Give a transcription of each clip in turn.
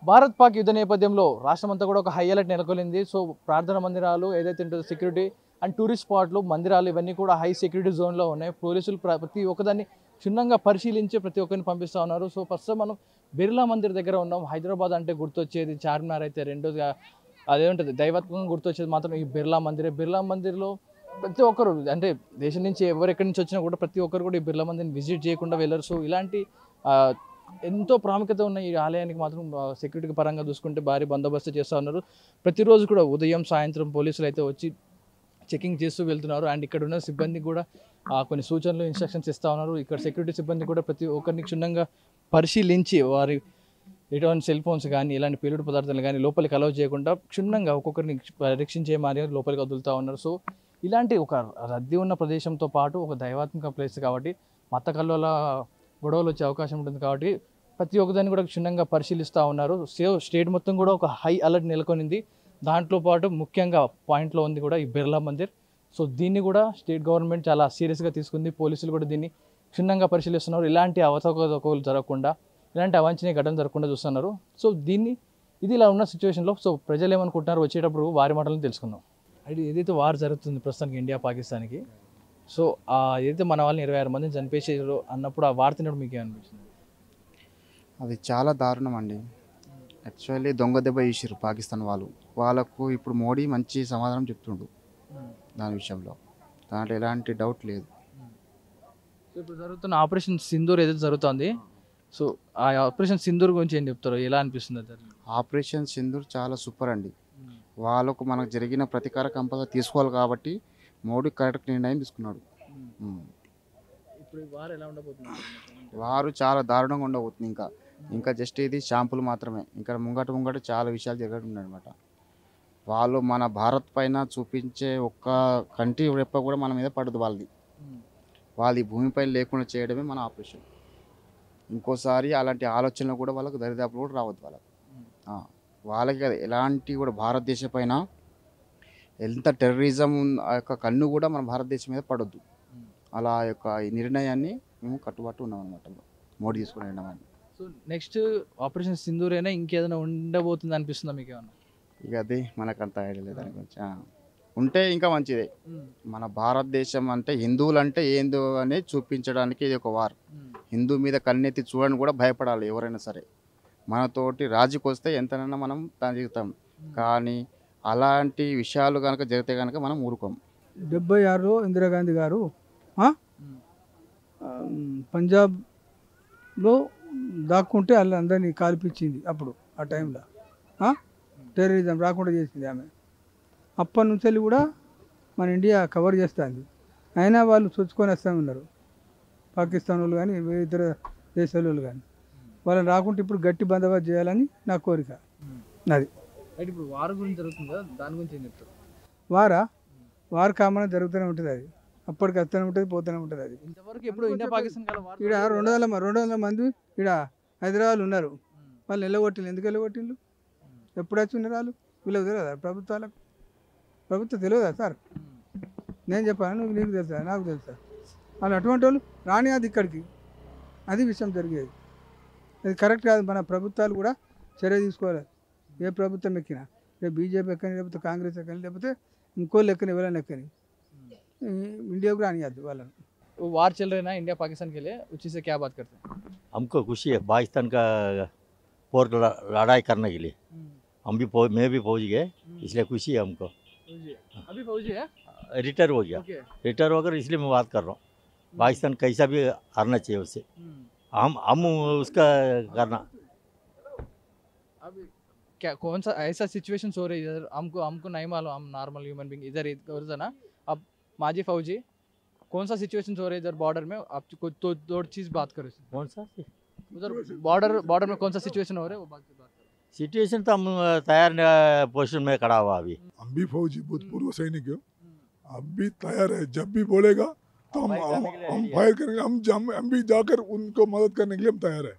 భారత్ పాక్ యుద్ధ నేపథ్యంలో రాష్ట్రమంతా కూడా ఒక హై అలర్ట్ నెలకొలింది. సో ప్రార్థన మందిరాలు ఏదైతే ఉంటుందో సెక్యూరిటీ అండ్ టూరిస్ట్ స్పాట్లు మందిరాలు ఇవన్నీ కూడా హై సెక్యూరిటీ జోన్లో ఉన్నాయి. పోలీసులు ప్రతి ఒక్కదాన్ని క్షుణ్ణంగా పరిశీలించి ప్రతి ఒక్కరిని పంపిస్తూ ఉన్నారు. సో ప్రస్తుతం మనం బిర్లా మందిర్ దగ్గర ఉన్నాం. హైదరాబాద్ అంటే గుర్తొచ్చేది చార్మినార్ అయితే, రెండోదిగా అదేంటుంది దైవత్వంగా గుర్తొచ్చేది మాత్రం ఈ బిర్లా మందిరే. బిర్లా మందిర్లో ప్రతి ఒక్కరు అంటే దేశం నుంచి ఎవరెక్కడి నుంచి వచ్చినా కూడా ప్రతి ఒక్కరు కూడా ఈ బిర్లా మందిర్ని విజిట్ చేయకుండా వెళ్ళరు. సో ఇలాంటి ఎంతో ప్రాముఖ్యత ఉన్న ఈ ఆలయానికి మాత్రం సెక్యూరిటీ పరంగా చూసుకుంటే భారీ బందోబస్తు చేస్తూ ఉన్నారు. ప్రతిరోజు కూడా ఉదయం సాయంత్రం పోలీసులు అయితే వచ్చి చెకింగ్ చేస్తూ వెళ్తున్నారు. అండ్ ఇక్కడ ఉన్న సిబ్బందికి కూడా కొన్ని సూచనలు ఇన్స్ట్రక్షన్స్ ఇస్తూ ఉన్నారు. ఇక్కడ సెక్యూరిటీ సిబ్బంది కూడా ప్రతి ఒక్కరిని క్షుణ్ణంగా పరిశీలించి వారి ఎటువంటి సెల్ ఫోన్స్ కానీ ఇలాంటి పేలుడు పదార్థాలు కానీ లోపలికి అలౌ చేయకుండా క్షుణ్ణంగా ఒక్కొక్కరిని పరీక్షించే మారి లోపలికి వదులుతూ ఉన్నారు. సో ఇలాంటి ఒక రద్దీ ఉన్న ప్రదేశంతో పాటు ఒక దైవాత్మక ప్లేస్ కాబట్టి మత కల్లోల గొడవలు వచ్చే అవకాశం ఉంటుంది కాబట్టి ప్రతి ఒక్కదాన్ని కూడా క్షుణ్ణంగా పరిశీలిస్తూ ఉన్నారు. స్టేట్ మొత్తం కూడా ఒక హై అలర్ట్ నెలకొనింది. దాంట్లో పాటు ముఖ్యంగా పాయింట్లో ఉంది కూడా ఈ బిర్లా మందిర్. సో దీన్ని కూడా స్టేట్ గవర్నమెంట్ చాలా సీరియస్గా తీసుకుంది. పోలీసులు కూడా దీన్ని క్షుణ్ణంగా పరిశీలిస్తున్నారు. ఇలాంటి అవకతవకలు జరగకుండా, ఇలాంటి అవాంఛనీయ ఘటన జరగకుండా చూస్తున్నారు. సో ఇది ఇలా ఉన్న సిచ్యువేషన్లో సో ప్రజలు ఏమనుకుంటున్నారు వచ్చేటప్పుడు వారి మాటలను తెలుసుకుందాం. అది ఏదైతే వార్ జరుగుతుంది ప్రస్తుతానికి ఇండియా పాకిస్తాన్కి, సో ఏదైతే మన వాళ్ళని 26 మందిని చనిపేసారు అన్నప్పుడు ఆ వార్త తినప్పుడు మీకు ఏమనిపించింది? అది చాలా దారుణం అండి. యాక్చువల్లీ దొంగ దెబ్బ వేసారు పాకిస్తాన్ వాళ్ళకు ఇప్పుడు మోడీ మంచి సమాధానం చెప్తుండు దాని విషయంలో, దాంట్లో ఎలాంటి డౌట్ లేదు. సో ఇప్పుడు జరుగుతున్న ఆపరేషన్ సింధూర్ ఏదైతే జరుగుతుంది, సో ఆ ఆపరేషన్ సింధూర్ గురించి ఏం చెప్తారు, ఎలా అనిపిస్తుంది? ఆపరేషన్ సింధూర్ చాలా సూపర్ అండి. వాళ్ళకు మనకు జరిగిన ప్రతీకార కంపల్సరీ తీసుకోవాలి కాబట్టి మోడీ కరెక్ట్ నిర్ణయం తీసుకున్నాడు. ఇప్పుడు వారు ఎలా ఉండబోతుంది? వారు చాలా దారుణంగా ఉండబోతుంది. ఇంకా జస్ట్ ఇది షాంపుల్ మాత్రమే. ఇంకా ముంగట చాలా విషయాలు జరగడం అనమాట. వాళ్ళు మన భారత్ పైన చూపించే ఒక్క కంటి రెప్ప కూడా మన మీద పడదు. వాళ్ళ ఈ భూమిపైన లేకుండా చేయడమే మన ఆపరేషన్. ఇంకోసారి అలాంటి ఆలోచనలు కూడా వాళ్ళకు దరిదాపులు కూడా రావద్దు. వాళ్ళకి ఎలాంటి కూడా భారతదేశం పైన ఎంత టెర్రరిజం ఆ యొక్క కన్ను కూడా మన భారతదేశం మీద పడొద్దు. అలా యొక్క ఈ నిర్ణయాన్ని మేము కట్టుబాటు ఉన్నాం అనమాట, మోడీ తీసుకునే నిర్ణయాన్ని. సో నెక్స్ట్ ఆపరేషన్ సింధూర్ అయినా ఇంకేదైనా ఉండబోతుంది అనిపిస్తుందా మీకు ఏమన్నా? ఇక అది మనకంత ఐడియా లేదు దాని గురించి. ఉంటే ఇంకా మంచిదే. మన భారతదేశం అంటే హిందువులు అంటే ఏందో అనేది చూపించడానికి ఇది ఒక వార్. హిందూ మీద కన్నెత్తి చూడని కూడా భయపడాలి ఎవరైనా సరే. మనతోటి రాజీకి వస్తే ఎంతనైనా మనం దాన్ని చెప్తాం, కానీ అలాంటి విషయాలు కనుక జరిగితే కనుక మనం ఊరుకోం. 76లో ఇందిరాగాంధీ గారు పంజాబ్లో దాక్కుంటే వాళ్ళందరినీ కాల్పించింది. అప్పుడు ఆ టైంలో టెర్రరిజం రాకుండా చేసింది ఆమె. అప్పటి నుంచి కూడా మన ఇండియా కవర్ చేస్తుంది. అయినా వాళ్ళు చొచ్చుకొని వస్తూ ఉన్నారు, పాకిస్తాన్ వాళ్ళు కానీ ఇతర దేశాల వాళ్ళు కానీ. వాళ్ళని రాకుంటే ఇప్పుడు గట్టి బందోబస్తు చేయాలని నా కోరిక. అది ఇప్పుడు వార్ గురించి జరుగుతుందా, దాని గురించి ఏం చెప్తారు? వార్ కామన్ జరుగుతూనే ఉంటుంది. అది అప్పటికి వస్తూనే ఉంటుంది, పోతూనే ఉంటుంది. అది ఇంతవరకు ఎప్పుడు ఇండియా పాకిస్తాన్ ఇక్కడ 200 మంది ఇక్కడ హైదరాబాద్ ఉన్నారు. వాళ్ళు వెళ్ళగొట్టిండు. ఎందుకు వెళ్ళగొట్టిండు? ఎప్పుడు వచ్చి ఉన్నారు వాళ్ళు? వీళ్ళకి తెలియదా? ప్రభుత్వం తెలియదా సార్? నేను చెప్పాను, నీకు తెలుసా, నాకు తెలుసా? వాళ్ళు అటువంటి వాళ్ళు రాని అది ఇక్కడికి. అది విషయం జరిగేది. అది కరెక్ట్ కాదు. మన ప్రభుత్వాలు కూడా చర్య తీసుకోవాలి. ఏ ప్రభుత్వం ఎక్కినా, బీజేపీ ఎక్కని, లేకపోతే కాంగ్రెస్ ఎక్కని, లేకపోతే ఇంకోళ్ళు ఎక్కని, ఎవరైనా ఎక్కని, ఇండియాకు రానియద్దు వాళ్ళని. वार चल रहे ना इंडिया पाकिस्तान के लिए, उसी से क्या बात करते हैं? हमको खुशी है पाकिस्तान का पोर लड़ाई करने के लिए। मैं भी फौजी गए, इसलिए खुशी है हमको। अभी फौजी है? रिटायर हो गया। रिटायर होकर इसलिए मैं बात कर रहा हूँ। पाकिस्तान कैसा भी हारना चाहिए उससे, हम उसका करना। अब क्या कौन सा ऐसा सिचुएशन हो रही है इधर, हमको नहीं मालूम, हम नॉर्मल ह्यूमन बीइंग इधर ना। अब माजी फौजी कौन सा सिचुएशन हो रहा है इधर बॉर्डर में, आप कुछ तो दो चीज़ बात करो। कौन सा उधर बॉर्डर में कौन सा सिचुएशन हो रहा है वो बात करो। सिचुएशन तो हम तैयार पोजिशन में खड़ा हुआ अभी। हम भी फौजी भूतपूर्व सैनिक हो, अब भी तैयार है। जब भी बोलेगा तो हम फायर करेंगे। हम भी जाकर उनको मदद करने के लिए हम तैयार है।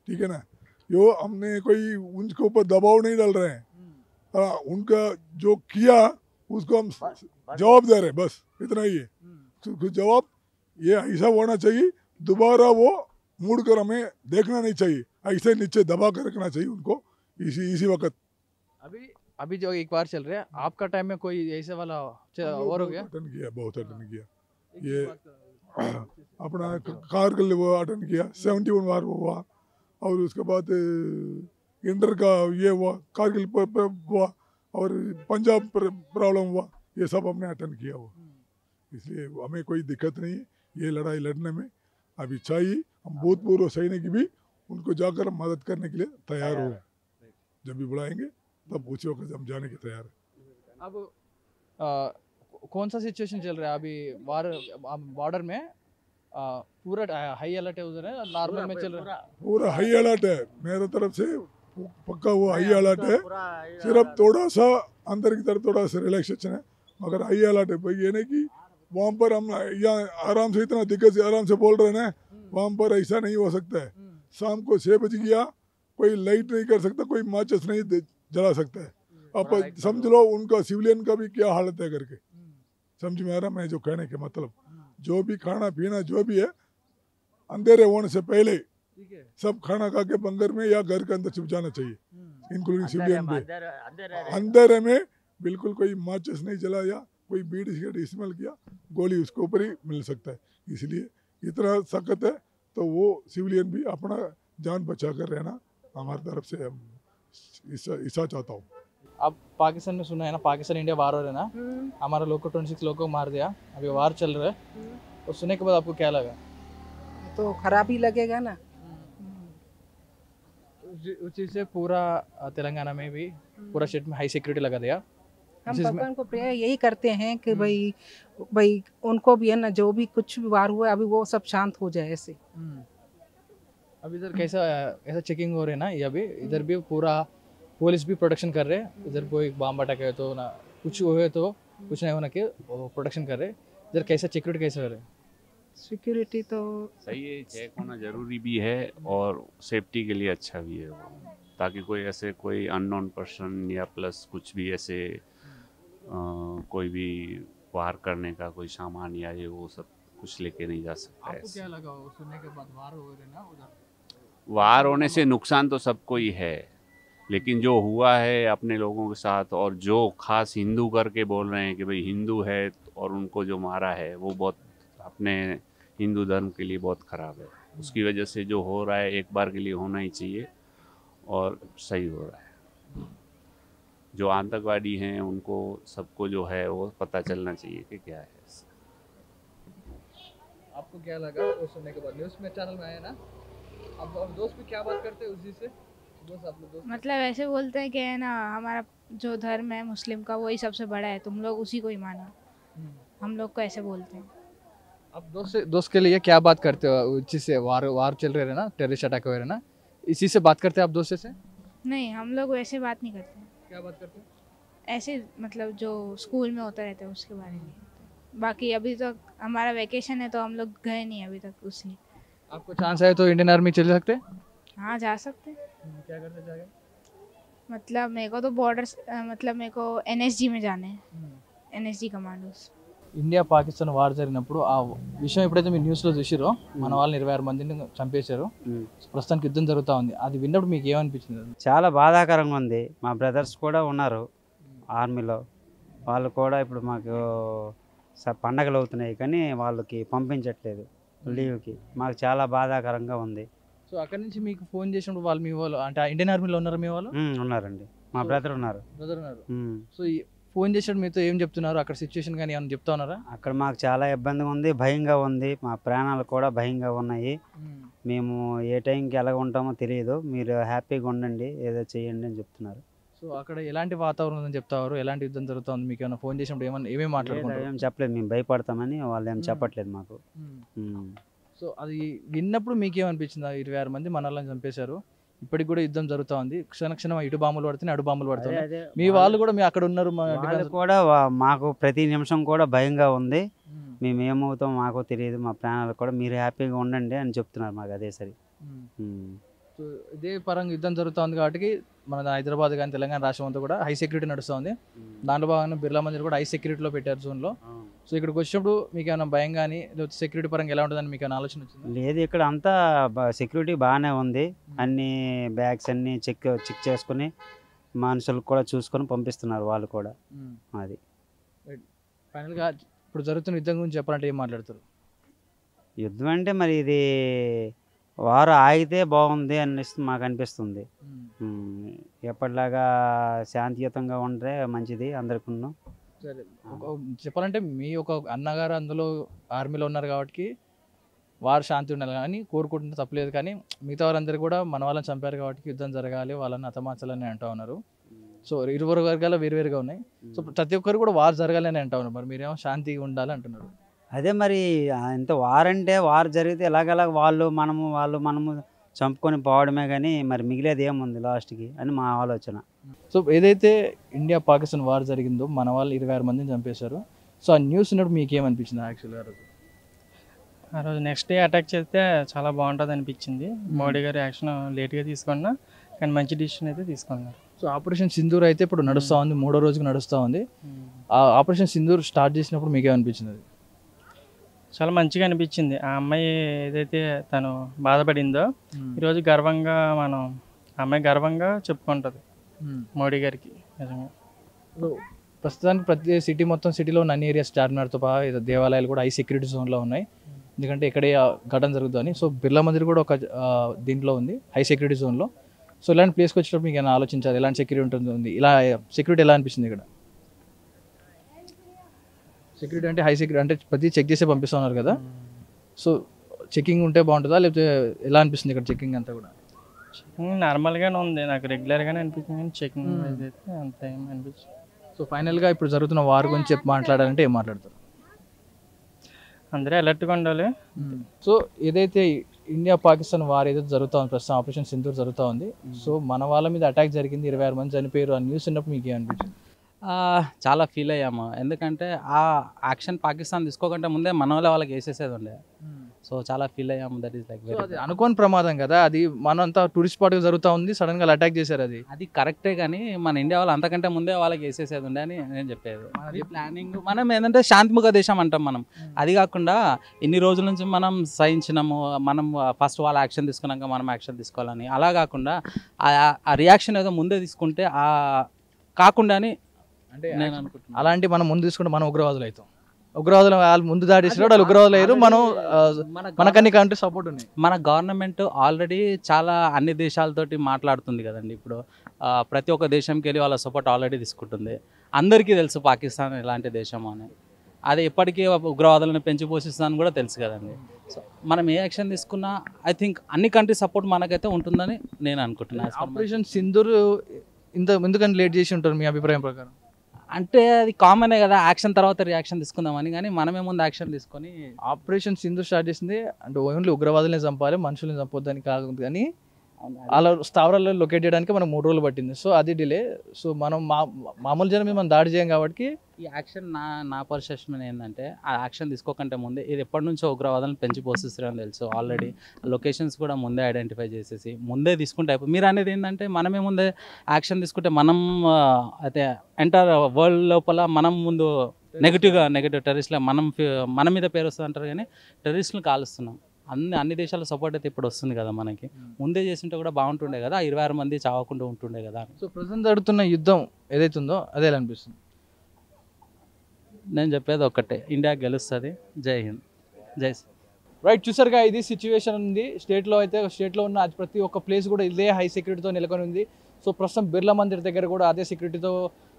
ठीक है ना? यो हमने कोई उनके ऊपर दबाव नहीं डाल रहे हैं। उनका जो किया उसको हम जवाब दे रहे हैं, बस इतना ही है। तो जवाब ये ऐसा होना चाहिए, दोबारा वो मूड कर हमें देखना नहीं चाहिए, ऐसे नीचे दबा कर रखना चाहिए उनको इसी वक्त। अभी अभी जो एक बार चल रहा है, आपका टाइम में कोई ऐसे वाला और हो गया? अटेंड किया, बहुत अटेंड किया। एक ये बात का- अपना कारगिल वो अटेंड किया, 71 वार वो हुआ, और उसके बाद इंटर का ये हुआ, कारगिल पर हुआ, और पंजाब प्रॉब्लम हुआ, ये सब हमने अटेंड किया वो। इसलिए हमें कोई दिक्कत नहीं है ये लड़ाई लड़ने में। अभी चाहिए हम भूतपूर्व सैनिक भी उनको जाकर मदद करने के लिए तैयार हो, जब भी बुलाएंगे तब उसी वक्त हम जाने के तैयार है। अब कौन सा सिचुएशन चल रहा है अभी बॉर्डर में? पूरा हाई अलर्ट है उधर, है नॉर्मल में चल रहा है? पूरा हाई अलर्ट है, मेरे तरफ से पक्का वो हाई अलर्ट है। सिर्फ थोड़ा सा अंदर की तरफ थोड़ा सा रिलैक्सेशन है, मगर हाई अलर्ट है भाई। ये नहीं कि वहाँ पर हम यहाँ आराम से इतना दिक्कत से आराम से बोल रहे हैं ना, वहाँ पर ऐसा नहीं हो सकता है। शाम को 6 बज गया, कोई लाइट नहीं कर सकता, कोई माचिस नहीं जला सकता है। अब समझ लो उनका सिविलियन का भी क्या हालत है करके, समझ में आ रहा मैं जो कहने के मतलब। जो भी खाना पीना जो भी है, अंधेरे होने से पहले सब खाना खा के बंकर में या घर के अंदर छुप जाना चाहिए, इंक्लूडिंग सिविलियन पे। अंधेरे में बिल्कुल कोई माचिस नहीं जलाया, कोई बीड़ी सिगरेट इस्तेमाल किया, गोली उसके ऊपर ही मिल सकता है। इसलिए इतना सख्त है, तो वो सिविलियन भी अपना जान बचा कर रहना हमारी तरफ से हम ऐसा चाहता हूँ। अब पाकिस्तान में सुना है ना, पाकिस्तान इंडिया वार हो रहा है ना, हमारा लोग को 26 लोगों को मार दिया, अभी वार चल रहा है। तो सुनने के बाद आपको क्या लगा? तो खराब ही लगेगा ना। उस चीज़ से पूरा तेलंगाना में भी पूरा स्टेट में हाई सिक्योरिटी लगा दिया। हम जिसमें- भगवान को प्रेयर यही करते हैं कि भाई उनको भी है ना, जो भी कुछ भी वार हुआ अभी वो सब शांत हो जाए ऐसे। अब इधर कैसा ऐसा चेकिंग हो रही है ना, ये अभी इधर भी पूरा पुलिस भी प्रोटेक्शन कर रहे हैं। इधर कोई बम अटैक है तो ना कुछ हुए तो कुछ नहीं होना के प्रोटेक्शन कर रहे हैं। इधर कैसा सिक्योरिटी कैसे हो रहा है? सिक्योरिटी तो सही है, चेक होना ज़रूरी भी है और सेफ्टी के लिए अच्छा भी है वो, ताकि कोई ऐसे कोई अननोन पर्सन या प्लस कुछ भी ऐसे कोई भी वार करने का कोई सामान या ये वो सब कुछ लेके नहीं जा सकता है आपको ऐसे। क्या लगा वो सुनने के बाद? वार हो रहे ना उधर, वार होने से नुकसान तो सबको ही है, लेकिन जो हुआ है अपने लोगों के साथ, और जो खास हिंदू करके बोल रहे हैं कि भाई हिंदू है और उनको जो मारा है वो बहुत अपने हिंदू धर्म के लिए बहुत ख़राब है। उसकी वजह से जो हो रहा है एक बार के लिए होना ही चाहिए और सही हो रहा है। जो आतंकवादी हैं उनको सबको जो है वो पता चलना चाहिए कि क्या है। आपको क्या लगा वो सुनने के बाद? न्यूज़ में चैनल में आया ना, अब दोस्त भी क्या बात करते हैं उसी से? दोस्त आप लोग दोस्त मतलब ऐसे बोलते हैं कि है ना, हमारा जो धर्म है मुस्लिम का वही सबसे बड़ा है, तुम लोग उसी को ही मानो। हम लोग को ऐसे बोलते हैं। अब दोस्त के लिए क्या बात करते हो? चीज़ से वार चल रहे ना, टेररिस्ट अटैक हो रहे ना, इसी से बात करते हैं आप दोस्त से? नहीं, हम लोग वैसे बात नहीं करते हैं। क्या बात करते हैं? ऐसे मतलब जो स्कूल में होता रहता है उसके बारे में। बाकी अभी तक हमारा वैकेशन है तो हम लोग गए नहीं अभी तक उसी। आपको चांस आए तो इंडियन आर्मी चले सकते हैं? हाँ, जा सकते हैं। क्या करते जाएगा? मतलब मेरे को तो मतलब मेरे को NSG में जाना है, NSG commandos. India Pakistan war జరిగినప్పుడు ఆ విషయం ఎప్పుడైతే మీరు న్యూస్లో చూసిరో, మన వాళ్ళని 26 మందిని చంపేశారు, ప్రస్తుతానికి యుద్ధం జరుగుతూ ఉంది, అది విన్నప్పుడు మీకు ఏమనిపించింది? చాలా బాధాకరంగా ఉంది. మా బ్రదర్స్ కూడా ఉన్నారు ఆర్మీలో, వాళ్ళు కూడా ఇప్పుడు మాకు పండగలు అవుతున్నాయి కానీ వాళ్ళకి పంపించట్లేదు లీవ్కి. మాకు చాలా బాధాకరంగా ఉంది. సో అక్కడి నుంచి మీకు ఫోన్ చేసినప్పుడు వాళ్ళు మీ వాళ్ళు అంటే ఇండియన్ ఆర్మీలో ఉన్నారు మీ వాళ్ళు? ఉన్నారండి, మా బ్రదర్ ఉన్నారు. బ్రదర్ ఉన్నారు. సో ఫోన్ చేసాడు మీతో ఏం చెప్తున్నారు? అక్కడ సిచ్యువేషన్ కానీ ఏమైనా చెప్తా ఉన్నారా? అక్కడ మాకు చాలా ఇబ్బందిగా ఉంది, భయంగా ఉంది, మా ప్రాణాలు కూడా భయంగా ఉన్నాయి. మేము ఏ టైంకి ఎలా ఉంటామో తెలియదు, మీరు హ్యాపీగా ఉండండి, ఏదో చేయండి అని చెప్తున్నారు. సో అక్కడ ఎలాంటి వాతావరణం ఉందని చెప్తారు? ఎలాంటి యుద్ధం జరుగుతుంది? మీకు ఏమైనా ఫోన్ చేసినప్పుడు ఏమేమి మాట్లాడుకుంటారు? ఏం చెప్పలేదు, మేము భయపడతామని వాళ్ళు ఏం చెప్పట్లేదు మాకు. సో అది విన్నప్పుడు మీకేమనిపించింది? 26 మంది మనల్ని చంపేశారు, ఇప్పటికి కూడా యుద్ధం జరుగుతూ ఉంది, క్షణక్షణం ఇటు బాంబులు పడుతున్నాయి అటు బాంబులు పడుతున్నాయి, మీ వాళ్ళు కూడా మీ అక్కడ ఉన్నారు, వాళ్ళు కూడా మాకు ప్రతి నిమిషం కూడా భయంగా ఉంది, మేము ఏమవుతాం మాకు తెలియదు, మా ప్రాణాలు కూడా మీరు హ్యాపీగా ఉండండి అని చెప్తున్నారు మాకు. అదే సరే. సో ఇదే పరంగా యుద్ధం జరుగుతూ ఉంది కాబట్టి మన హైదరాబాద్ కానీ తెలంగాణ రాష్ట్రం అంతా కూడా హై సెక్యూరిటీ నడుస్తుంది. దాంట్లో భాగంగా బిర్లా మందిర్ కూడా హై సెక్యూరిటీలో పెట్టారు జోన్లో. సో ఇక్కడికి వచ్చినప్పుడు మీకు ఏమైనా భయం కానీ లేకపోతే సెక్యూరిటీ పరంగా ఎలా ఉంటుందని మీకు ఏమైనా ఆలోచన వచ్చింది? లేదు, ఇక్కడ అంతా సెక్యూరిటీ బాగానే ఉంది. అన్ని బ్యాగ్స్ అన్నీ చెక్ చేసుకుని మనుషులకు కూడా చూసుకొని పంపిస్తున్నారు వాళ్ళు కూడా. అది ఫైనల్గా ఇప్పుడు జరుగుతున్న యుద్ధం గురించి చెప్పాలంటే ఏం మాట్లాడతారు? యుద్ధం అంటే మరి ఇది వారు ఆగితే బాగుంది అనేసి మాకు అనిపిస్తుంది. ఎప్పటిలాగా శాంతియుతంగా ఉంటే మంచిది అందరికీ. సరే, చెప్పాలంటే మీ ఒక అన్నగారు అందులో ఆర్మీలో ఉన్నారు కాబట్టి వారు శాంతి ఉండాలి కానీ కోరుకుంటుంటే తప్పలేదు. కానీ మిగతా వారందరూ కూడా మన వాళ్ళని చంపారు కాబట్టి యుద్ధం జరగాలి, వాళ్ళని హతమార్చాలని అంటూ ఉన్నారు. సో ఇరువురు వర్గాలు వేరువేరుగా ఉన్నాయి. సో ప్రతి ఒక్కరు కూడా వారు జరగాలని అంటూ ఉన్నారు. మరి మీరేమో శాంతిగా ఉండాలి అంటున్నారు. అదే మరి ఇంత వారంటే వారు జరిగితే ఎలాగలా మనము చంపుకొని పోవడమే కానీ మరి మిగిలేది ఏముంది లాస్ట్కి అని మా ఆలోచన. సో ఏదైతే ఇండియా పాకిస్తాన్ వార్ జరిగిందో మన వాళ్ళు 26 మందిని చంపేశారు. సో ఆ న్యూస్ ఉన్నప్పుడు మీకు ఏమనిపించింది యాక్చువల్గా ఆ రోజు నెక్స్ట్ డే అటాక్ చేస్తే చాలా బాగుంటుంది అనిపించింది. మోడీ గారు యాక్షన్ లేట్గా తీసుకున్నా కానీ మంచి డిసిషన్ అయితే తీసుకున్నారు. సో ఆపరేషన్ సింధూర్ అయితే ఇప్పుడు నడుస్తూ ఉంది, 3వ రోజుకి నడుస్తూ ఉంది. ఆ ఆపరేషన్ సింధూర్ స్టార్ట్ చేసినప్పుడు మీకు ఏమనిపించింది? అది చాలా మంచిగా అనిపించింది. ఆ అమ్మాయి ఏదైతే తను బాధపడిందో ఈరోజు గర్వంగా ఆ అమ్మాయి గర్వంగా చెప్పుకుంటుంది మోడీ గారికి నిజంగా. ప్రస్తుతానికి ప్రతి సిటీ మొత్తం సిటీలో ఉన్న అన్ని ఏరియాస్ చార్మినార్తో పాటు దేవాలయాలు కూడా హై సెక్యూరిటీ జోన్లో ఉన్నాయి. ఎందుకంటే ఇక్కడే ఘటన జరుగుతుందని. సో బిర్లా మందిర్ కూడా ఒక దీంట్లో ఉంది హై సెక్యూరిటీ జోన్లో. సో ఇలాంటి ప్లేస్కి వచ్చినప్పుడు మీకు ఏమైనా ఆలోచించాలి ఎలాంటి సెక్యూరిటీ ఉంటుంది, ఇలా సెక్యూరిటీ ఎలా అనిపిస్తుంది ఇక్కడ? సెక్యూరిటీ అంటే హై సెక్యూరిటీ అంటే ప్రతి చెక్ చేసే పంపిస్తున్నారు కదా. సో చెకింగ్ ఉంటే బాగుంటుందా లేకపోతే ఎలా అనిపిస్తుంది ఇక్కడ చెకింగ్ అంతా కూడా? చెకింగ్ నార్మల్గానే ఉంది, నాకు రెగ్యులర్గానే అనిపించింది కానీ చెకింగ్ అయితే అంత ఏం అనిపించింది. సో ఫైనల్గా ఇప్పుడు జరుగుతున్న వార్ గురించి మాట్లాడాలంటే ఏం మాట్లాడతారు? అందరూ అలర్ట్గా ఉండాలి. సో ఏదైతే ఇండియా పాకిస్తాన్ వార్ ఏదైతే జరుగుతూ ఉంది ప్రస్తుతం ఆపరేషన్ సింధూర్ జరుగుతూ ఉంది. సో మన వాళ్ళ మీద అటాక్ జరిగింది, 26 మంది చనిపోయారు. ఆ న్యూస్ ఉన్నప్పుడు మీకు ఏమనిపించింది? చాలా ఫీల్ అయ్యాము. ఎందుకంటే ఆ యాక్షన్ పాకిస్తాన్ తీసుకోకంటే ముందే మన వాళ్ళకి వేసేసేది ఉండే. సో చాలా ఫీల్ అయ్యాము. దట్ ఈస్ లైక్ అది అనుకోని ప్రమాదం కదా, అది మనంతా టూరిస్ట్ స్పాట్గా జరుగుతూ ఉంది, సడన్గా అటాక్ చేశారు. అది కరెక్టే కానీ మన ఇండియా వాళ్ళు అంతకంటే ముందే వాళ్ళకి వేసేసేది ఉండే అని నేను చెప్పేది. ప్లానింగ్ మనం ఏంటంటే శాంతిముఖ దేశం అంటాం మనం. అది కాకుండా ఇన్ని రోజుల నుంచి మనం సహించినాము, మనం ఫస్ట్ వాళ్ళ యాక్షన్ తీసుకున్నాక మనం యాక్షన్ తీసుకోవాలని. అలా కాకుండా ఆ రియాక్షన్ ఏదో ముందే తీసుకుంటే కాకుండా అని అంటే నేను అనుకుంటున్నాను. అలాంటి మనం ముందు తీసుకుంటే మనం ఉగ్రవాదులు అవుతాం. ఉగ్రవాదులు వాళ్ళు ముందు దాడి చేసిన వాళ్ళు ఉగ్రవాదులు అయ్యారు. మనకన్ని కంట్రీ సపోర్ట్ ఉన్నాయి. మన గవర్నమెంట్ ఆల్రెడీ చాలా అన్ని దేశాలతోటి మాట్లాడుతుంది కదండి. ఇప్పుడు ప్రతి ఒక్క దేశంకి వెళ్ళి వాళ్ళ సపోర్ట్ ఆల్రెడీ తీసుకుంటుంది. అందరికీ తెలుసు పాకిస్తాన్ ఎలాంటి దేశం అని. అది ఎప్పటికీ ఉగ్రవాదులను పెంచి పోషిస్తుందని కూడా తెలుసు కదండి. సో మనం ఏ యాక్షన్ తీసుకున్నా ఐ థింక్ అన్ని కంట్రీ సపోర్ట్ మనకైతే ఉంటుందని నేను అనుకుంటున్నాను. ఆపరేషన్ సింధూర్ ఎందుకని లేట్ చేసి ఉంటారు మీ అభిప్రాయం ప్రకారం? అంటే అది కామనే కదా, యాక్షన్ తర్వాత రియాక్షన్ తీసుకుందామని. కానీ మనమే ముందు యాక్షన్ తీసుకొని ఆపరేషన్ సింధూర్ స్టార్ట్ చేసింది అంటే ఓన్లీ ఉగ్రవాదులనే చంపాలి, మనుషుల్ని చంపొద్దని కాదు. కానీ అలా స్థావరాల్లో లొకేట్ చేయడానికి మనం 3 రోజులు పట్టింది. సో అది డిలే. సో మనం మామూలు జనం మీద మనం దాడి చేయం కాబట్టి ఈ యాక్షన్ నా పర్సెప్షన్ ఏంటంటే ఆ యాక్షన్ తీసుకోకంటే ముందే ఇది ఎప్పటి నుంచో ఉగ్రవాదాలను పెంచి పోషిస్తారని తెలుసు. ఆల్రెడీ లొకేషన్స్ కూడా ముందే ఐడెంటిఫై చేసేసి ముందే తీసుకుంటే అయిపోయి. మీరు అనేది ఏంటంటే మనమే ముందే యాక్షన్ తీసుకుంటే మనం అయితే ఎంటైర్ వరల్డ్ లోపల మనం ముందు నెగిటివ్ టెర్రరిస్ట్ల మన మీద పేరు వస్తుంది అంటారు కానీ టెర్రరిస్టులు కాలుస్తున్నాం. అన్ని దేశాల సపోర్ట్ అయితే ఇప్పుడు వస్తుంది కదా మనకి. ముందే చేస్తుంటే కూడా బాగుంటుండే కదా, 26 మంది చావకుండా ఉంటుండే కదా. సో ప్రజెంట్ జరుగుతున్న యుద్ధం ఏదైతే ఉందో అదే అనిపిస్తుంది. నేను చెప్పేది ఒక్కటే, ఇండియా గెలుస్తుంది. జై హింద్, జై శ్రీ. రైట్, చూసారుగా ఇది సిచ్యువేషన్ ఉంది స్టేట్లో. అయితే స్టేట్లో ఉన్న ప్రతి ఒక్క ప్లేస్ కూడా ఇదే హై సెక్యూరిటీతో నెలకొని ఉంది. సో ప్రస్తుతం బిర్లా మందిర్ దగ్గర కూడా అదే సెక్యూరిటీతో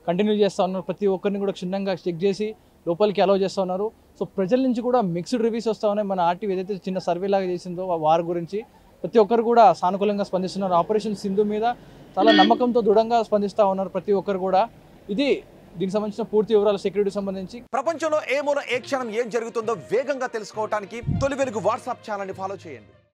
కంటిన్యూ చేస్తూ ఉన్నారు. ప్రతి ఒక్కరిని కూడా క్షుణ్ణంగా చెక్ చేసి లోపలికి అలౌ చేస్తూ ఉన్నారు. సో ప్రజల నుంచి కూడా మిక్స్డ్ రివ్యూస్ వస్తూ ఉన్నాయి. మన ఆర్టీవీ ఏదైతే చిన్న సర్వే లాగా చేసిందో ఆ వార్ గురించి ప్రతి ఒక్కరు కూడా సానుకూలంగా స్పందిస్తున్నారు. ఆపరేషన్ సింధు మీద చాలా నమ్మకంతో దృఢంగా స్పందిస్తూ ఉన్నారు ప్రతి ఒక్కరు కూడా. ఇది దీనికి సంబంధించిన పూర్తి వివరాలు సెక్యూరిటీ సంబంధించి. ప్రపంచంలో ఏ మూల ఏ క్షణం ఏం జరుగుతుందో వేగంగా తెలుసుకోవడానికి తొలి వెలుగు వాట్సాప్ ఛానల్ని ఫాలో చేయండి.